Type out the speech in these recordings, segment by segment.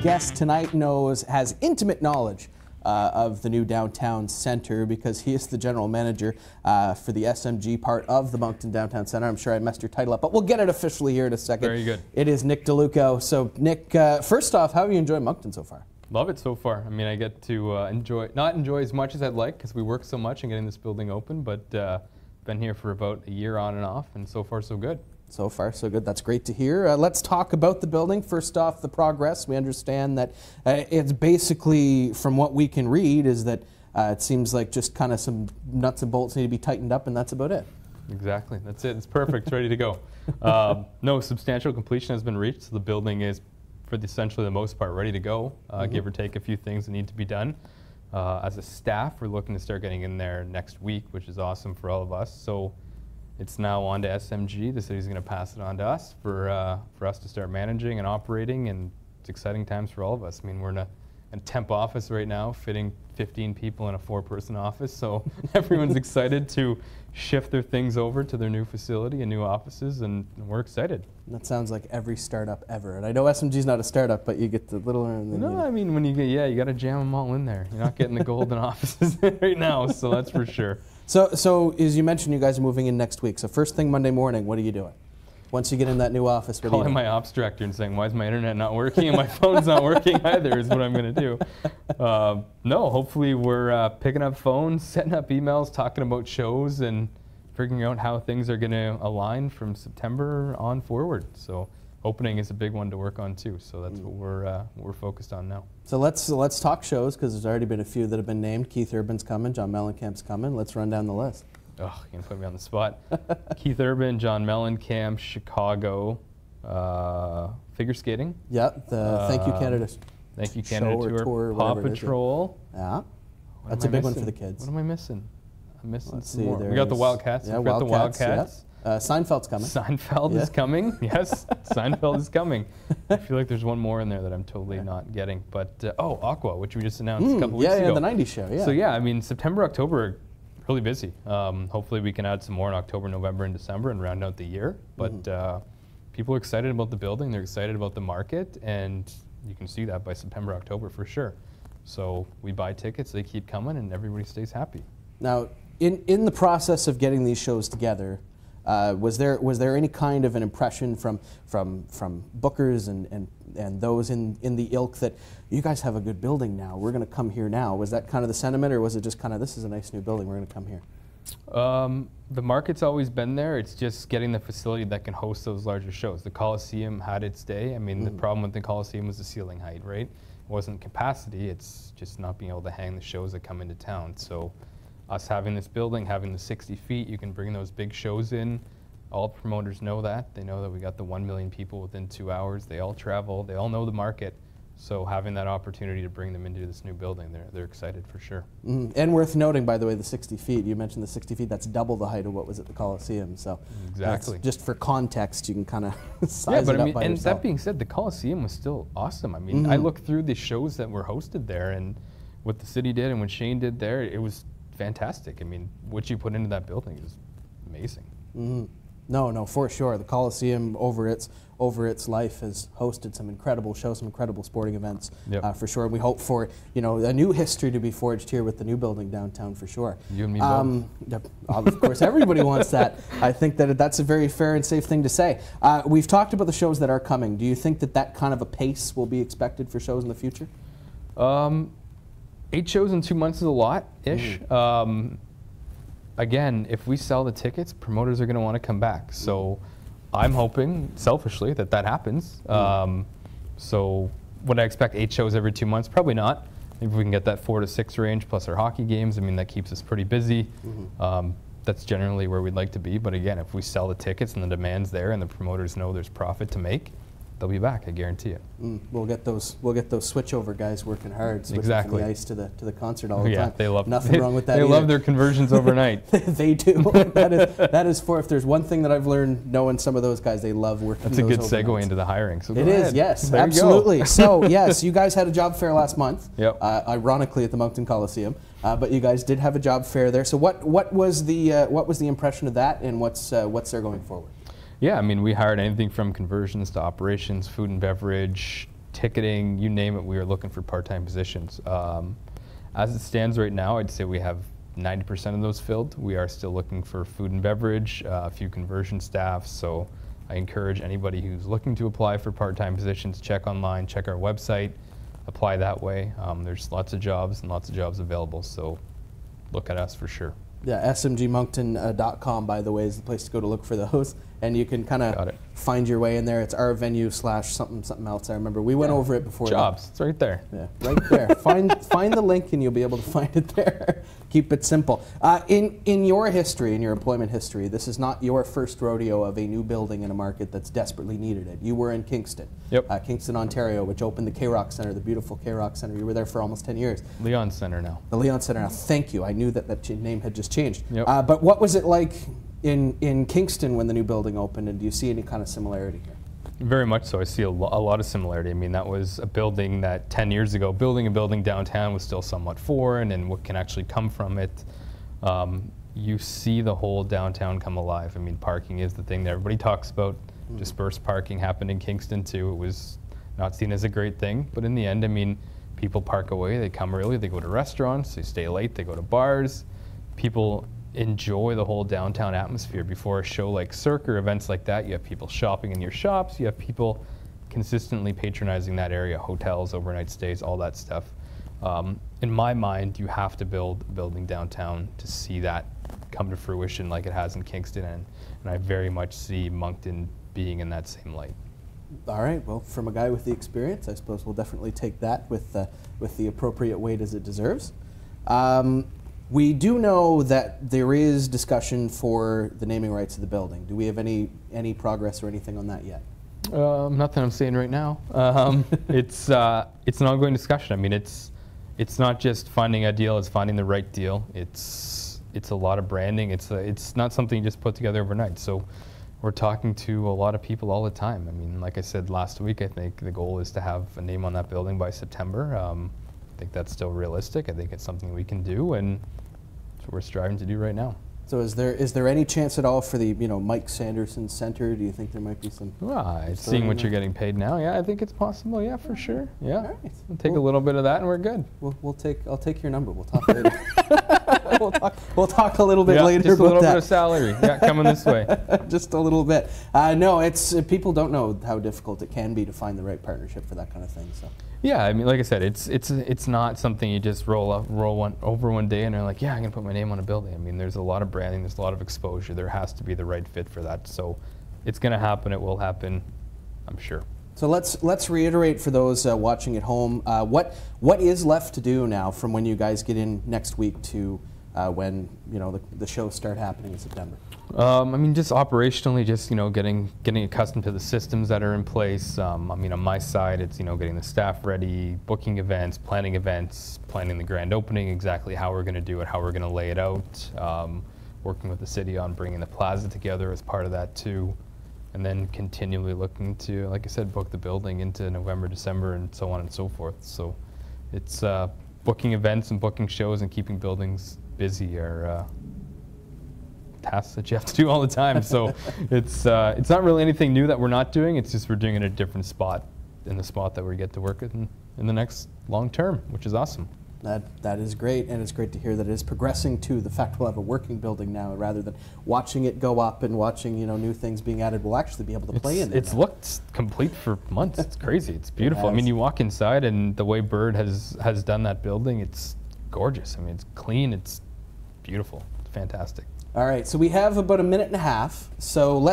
guest tonight has intimate knowledge of the new downtown center because he is the general manager for the SMG part of the Moncton Downtown Center. I'm sure I messed your title up, but we'll get it officially here in a second. Very good. It is Nick DeLuco. So Nick, first off, how have you enjoyed Moncton so far? Love it so far. I mean, I get to not enjoy as much as I'd like because we work so much in getting this building open, but been here for about a year on and off, and so far so good. So far, so good. That's great to hear. Let's talk about the building. First off, the progress. We understand that it's basically, from what we can read, is that it seems like just kind of some nuts and bolts need to be tightened up, and that's about it. Exactly. That's it. It's perfect. It's ready to go. No, substantial completion has been reached, so the building is, for essentially the most part, ready to go, give or take a few things that need to be done. As a staff, we're looking to start getting in there next week, which is awesome for all of us. So it's now on to SMG. The city's going to pass it on to us for us to start managing and operating, and it's exciting times for all of us. I mean, we're in a temp office right now, fitting 15 people in a 4-person office, so everyone's excited to shift their things over to their new facility and new offices, and we're excited. That sounds like every startup ever. And I know SMG's not a startup, but you get the little... No, I mean, when you get, you got to jam them all in there. You're not getting the golden offices right now, so that's for sure. So as you mentioned, you guys are moving in next week. So first thing Monday morning, what are you doing? Once you get in that new office, what calling my ops director and saying, why is my internet not working and my phone's not working either is what I'm going to do. No, hopefully we're picking up phones, setting up emails, talking about shows, and figuring out how things are going to align from September on forward. So opening is a big one to work on too. So that's what we're focused on now. So let's talk shows, because there's already been a few that have been named. Keith Urban's coming, John Mellencamp's coming. Let's run down the list. Oh, you're going to put me on the spot. Keith Urban, John Mellencamp, Chicago, figure skating. Yeah, the Thank You Canada. Thank You Canada tour, Paw Patrol. Yeah, that's a big one for the kids. What am I missing? I'm missing Let's some see, more. We got the Wildcats. Yeah, we got the Wildcats. Yeah. Seinfeld's coming. Seinfeld is coming. Yes, Seinfeld is coming. I feel like there's one more in there that I'm totally not getting. But, oh, Aqua, which we just announced a couple weeks ago. Yeah, the 90s show, yeah. So, yeah, I mean, September, October, really busy. Hopefully we can add some more in October, November, and December and round out the year. But people are excited about the building. They're excited about the market. And you can see that by September, October for sure. So we buy tickets, they keep coming, and everybody stays happy. Now, in the process of getting these shows together, was there any kind of an impression from bookers and those in the ilk that you guys have a good building now, we're going to come here now? Was that kind of the sentiment, or was it just kind of, this is a nice new building, we're going to come here? The market's always been there. It's just getting the facility that can host those larger shows. The Coliseum had its day. I mean, the problem with the Coliseum was the ceiling height, right? It wasn't capacity, it's just not being able to hang the shows that come into town. So us having this building, having the 60 feet, you can bring those big shows in. All promoters know that. They know that we got the 1 million people within 2 hours. They all travel. They all know the market. So having that opportunity to bring them into this new building, they're excited for sure. And worth noting, by the way, the 60 feet. You mentioned the 60 feet. That's double the height of what was at the Coliseum. So exactly. Just for context, you can kind of size it up by and yourself. That being said, the Coliseum was still awesome. I mean, I looked through the shows that were hosted there, and what the city did and what Shane did there, it was fantastic. I mean, what you put into that building is amazing. No, for sure. The Coliseum over its life has hosted some incredible shows, some incredible sporting events, for sure. And we hope for a new history to be forged here with the new building downtown, for sure. You and me both. Of course, everybody wants that. I think that that's a very fair and safe thing to say. We've talked about the shows that are coming. Do you think that kind of a pace will be expected for shows in the future? 8 shows in 2 months is a lot-ish. Again, if we sell the tickets, promoters are going to want to come back. So I'm hoping, selfishly, that happens. So would I expect 8 shows every 2 months? Probably not. If we can get that 4 to 6 range plus our hockey games, I mean, that keeps us pretty busy. That's generally where we'd like to be. But again, if we sell the tickets and the demand's there and the promoters know there's profit to make, they'll be back, I guarantee it. We'll get those switchover guys working hard, switching from the ice to the concert all the time. Yeah, they love nothing wrong with that. They love their conversions overnight. They do. that is for, if there's one thing that I've learned knowing some of those guys, they love working. That's a good segue into the hiring. So it is, yes, absolutely. So yes, you guys had a job fair last month. Yep. Ironically at the Moncton Coliseum, but you guys did have a job fair there. So what was the impression of that, and what's there going forward? Yeah, I mean, we hired anything from conversions to operations, food and beverage, ticketing, you name it, we are looking for part-time positions. As it stands right now, I'd say we have 90% of those filled. We are still looking for food and beverage, a few conversion staff, so I encourage anybody who's looking to apply for part-time positions, check online, check our website, apply that way. There's lots of jobs and lots of jobs available, so look at us for sure. Yeah, smgmoncton.com, by the way, is the place to go to look for those. And you can kind of find your way in there. It's our venue / something else. I remember we went over it before. Jobs, it's right there. Yeah, right there. find the link and you'll be able to find it there. Keep it simple. In your history, in your employment history, this is not your first rodeo of a new building in a market that's desperately needed it. You were in Kingston. Yep. Kingston, Ontario, which opened the K-Rock Centre, the beautiful K-Rock Centre. You were there for almost 10 years. Leon Centre now. The Leon Centre now. Thank you. I knew that name had just changed. Yep. But what was it like in Kingston when the new building opened, and do you see any kind of similarity here? Very much so. I see a lot of similarity. I mean, that was a building that 10 years ago, building a building downtown was still somewhat foreign, and what can actually come from it. You see the whole downtown come alive. I mean, parking is the thing that everybody talks about. Dispersed parking happened in Kingston too. It was not seen as a great thing, but in the end, I mean, people park away, they come early, they go to restaurants, they stay late, they go to bars. People enjoy the whole downtown atmosphere. Before a show like Cirque or events like that, you have people shopping in your shops, you have people consistently patronizing that area, hotels, overnight stays, all that stuff. In my mind, you have to build a building downtown to see that come to fruition like it has in Kingston, and I very much see Moncton being in that same light. All right, well, from a guy with the experience, I suppose we'll definitely take that with the appropriate weight as it deserves. We do know that there is discussion for the naming rights of the building. Do we have any progress or anything on that yet? Nothing I'm saying right now. It's an ongoing discussion. I mean, it's not just finding a deal; it's finding the right deal. It's a lot of branding. It's not something you just put together overnight. So we're talking to a lot of people all the time. I mean, like I said last week, I think the goal is to have a name on that building by September. I think that's still realistic. I think it's something we can do, and that's what we're striving to do right now. So is there any chance at all for the Mike Sanderson Center? Do you think there might be some? Seeing what you're getting paid now, yeah, I think it's possible. Yeah, for sure. Yeah, all right. We'll take a little bit of that, and we're good. I'll take your number. We'll talk later. we'll talk a little bit later just about a little that. bit of salary. Yeah, coming this way. Just a little bit. No, it's people don't know how difficult it can be to find the right partnership for that kind of thing. So. Yeah, I mean, like I said, it's not something you just roll over one day and are like, yeah, I'm gonna put my name on a building. I mean, there's a lot of branding, there's a lot of exposure. There has to be the right fit for that. So, it's gonna happen. It will happen, I'm sure. So let's reiterate for those watching at home. What is left to do now from when you guys get in next week to when the shows start happening in September? I mean, just operationally, just getting accustomed to the systems that are in place. I mean, on my side, it's getting the staff ready, booking events, planning the grand opening, exactly how we're going to do it, how we're going to lay it out. Working with the city on bringing the plaza together as part of that too, and then continually looking to, like I said, book the building into November, December, and so on and so forth. So it's booking events and booking shows and keeping buildings busy are tasks that you have to do all the time. So it's not really anything new that we're not doing. It's just we're doing it in a different spot, in the spot that we get to work in the next long term, which is awesome. That is great, and it's great to hear that it is progressing to the fact we'll have a working building now, rather than watching it go up and watching new things being added. We'll actually be able to play in it. It's looked complete for months. It's crazy. It's beautiful. I mean, you walk inside, and the way Bird has done that building, it's gorgeous. I mean, it's clean. It's beautiful. It's fantastic. All right, so we have about a minute and a half. So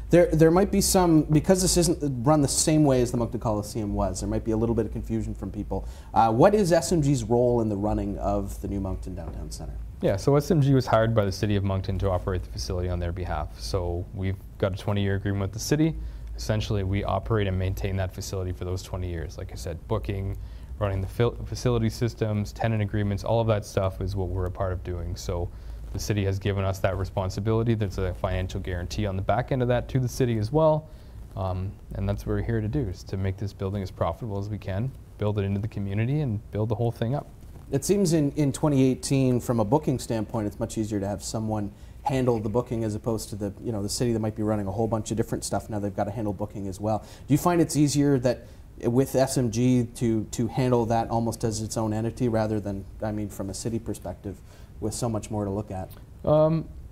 there might be some, because this isn't run the same way as the Moncton Coliseum was, there might be a little bit of confusion from people. What is SMG's role in the running of the new Moncton Downtown Centre? Yeah, so SMG was hired by the City of Moncton to operate the facility on their behalf. So we've got a 20-year agreement with the city. Essentially, we operate and maintain that facility for those 20 years. Like I said, booking, running the facility systems, tenant agreements, all of that stuff is what we're a part of doing. So the city has given us that responsibility. There's a financial guarantee on the back end of that to the city as well. And that's what we're here to do, is to make this building as profitable as we can, build it into the community, and build the whole thing up. It seems in 2018, from a booking standpoint, it's much easier to have someone handle the booking as opposed to the city that might be running a whole bunch of different stuff. Now they've got to handle booking as well. Do you find it's easier that with SMG to handle that almost as its own entity rather than, I mean, from a city perspective, with so much more to look at?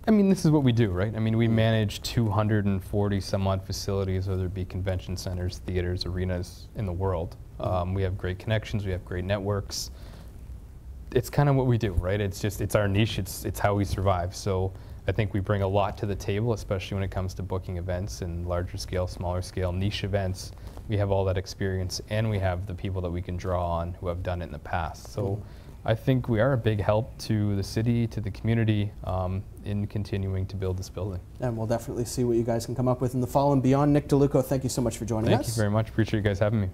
I mean, this is what we do, right? I mean, we manage 240 some odd facilities, whether it be convention centers, theaters, arenas in the world. We have great connections, we have great networks. It's kind of what we do, right? It's our niche, it's how we survive. So I think we bring a lot to the table, especially when it comes to booking events and larger scale, smaller scale, niche events. We have all that experience, and we have the people that we can draw on who have done it in the past. So I think we are a big help to the city, to the community, in continuing to build this building. And we'll definitely see what you guys can come up with in the fall and beyond. Nick DeLuco, thank you so much for joining us. Thank you very much. Appreciate you guys having me.